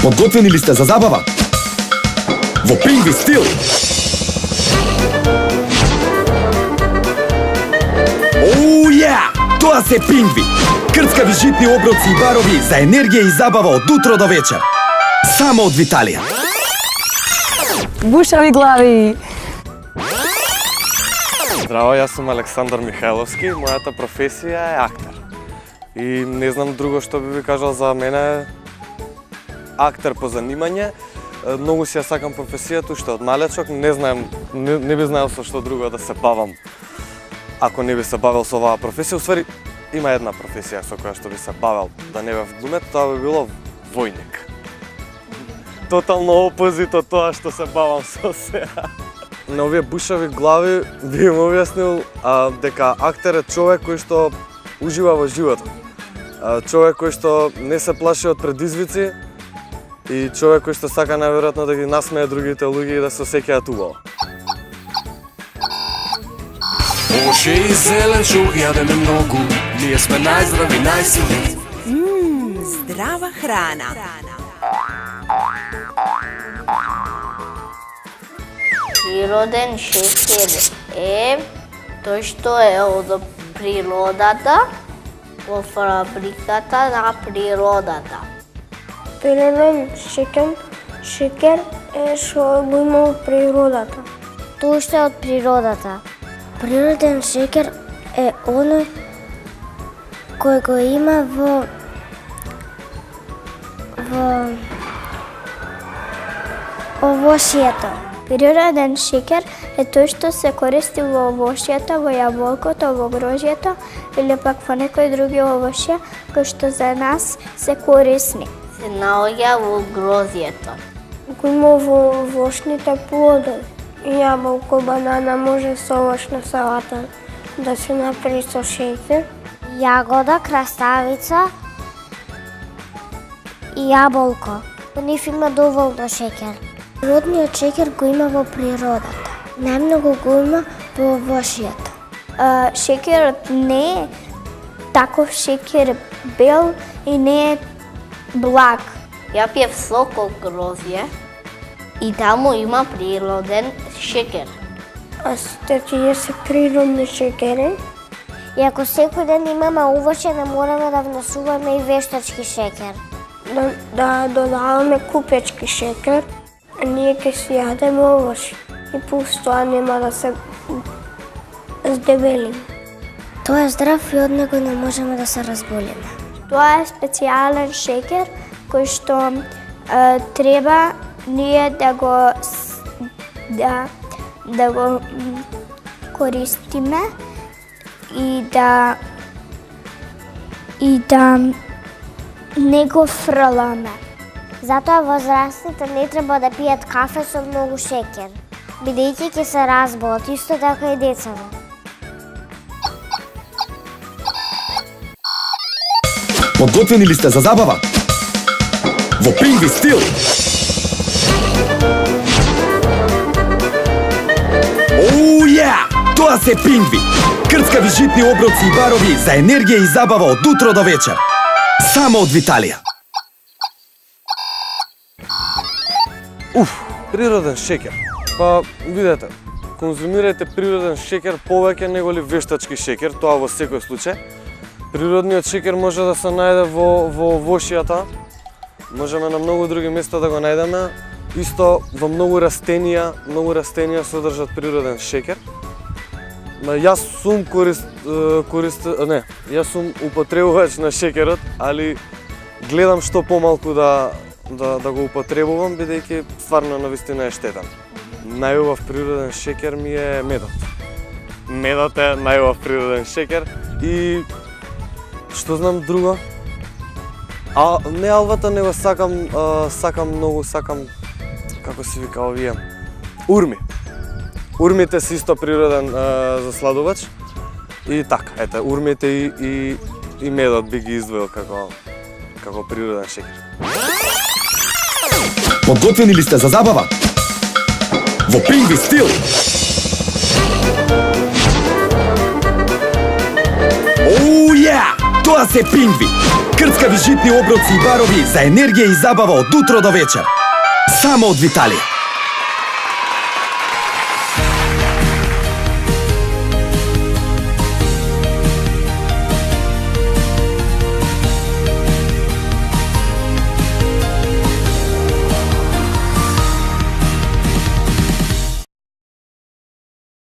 Подготвени ли сте за забава? Во пингви стил! Оу, ја! Тоа се пингви! Крцкави житни оброци и барови за енергија и забава од утро до вечер. Само од Виталија. Бушави глави! Здраво, јас сум Александар Михајловски, мојата професија е актер. И не знам друго што би ви кажал за мене, актер по занимање. Многу си ја сакам професијата, уште од малечок, не би знаел со што друго да се бавам. Ако не би се бавел со оваа професија, усвари има една професија со која што би се бавел, да не бев глумец, тоа би било војник. Тотално опозит од тоа што се бавам со сега. На овие бушави глави би им објаснил дека актер е човек кој што ужива во животот. Човек кој што не се плаши од предизвици и човек кој што сака најверојатно да ги насмее другите луѓе и да се осеќаат убаво. Оше и зелен шух јадеме многу, ние сме најздрави, најсилни. Здрава храна. Природен шекер е тој што е од природата, во фабриката на природата. Природен шекер е што го има од природата. Тоа што е од природата. Природен шекер е оној кој го има во овошјето. Природен шекер е тој што се користи во овошјето, во јаболкото, во грозјето или пак во некои други овошја кои што за нас се корисни. Се наоѓа во грозјето. Го има во овошните плодови. Јаболко, банана може со овошна салата да се направи со шекер. Јагода, краставица и јаболко. Во нив има доволно шекер. Природниот шекер го има во природата. Најмногу го има во овошјето. Шекерот не е таков шекер бел и не е благ. Ја пиев сок од грозје и таму има природен шекер. А сите тие се природни шекери. И ако секој ден имаме овошје, не мораме да внесуваме и вештачки шекер. Да додаваме купечки шекер, а ние ќе си јадеме овошје. И плюс тоа нема да се здебелиме. Тоа е здрав и од него не можеме да се разболиме. Тоа е специјален шекер кој што треба ние да го користиме и да не го фрламе. Затоа возрастните не треба да пијат кафе со многу шекер, бидејќи ќе се разболат, исто така и децата. Подготвени ли сте за забава? Во пингви стил! Оу, ја! Тоа се пингви! Крцкави житни оброци и барови за енергија и забава од утро до вечер. Само од Виталија. Природен шекер. Па, видете, конзумирајте природен шекер повеќе него ли вештачки шекер, тоа во секој случај. Природниот шекер може да се најде во овошјата, можеме на многу други места да го најдеме. Исто во многу растенија содржат природен шекер. Јас сум јас сум употребувач на шекерот, али гледам што помалку да го употребувам, бидејќи стварно навистина е штетен. Најубав природен шекер ми е медот. Медот е најубав природен шекер и што знам друго? Не алвата, него сакам како се вика овие, урми. Урмите се исто природен засладувач. И така, ете, урмите и медот би ги издвоил како природен шекер. Подготвени ли сте за забава? Во пингви стил! Оу, ја! Тоа се пингви! Крцкави житни оброци и барови за енергија и забава од утро до вечер. Само од Виталија.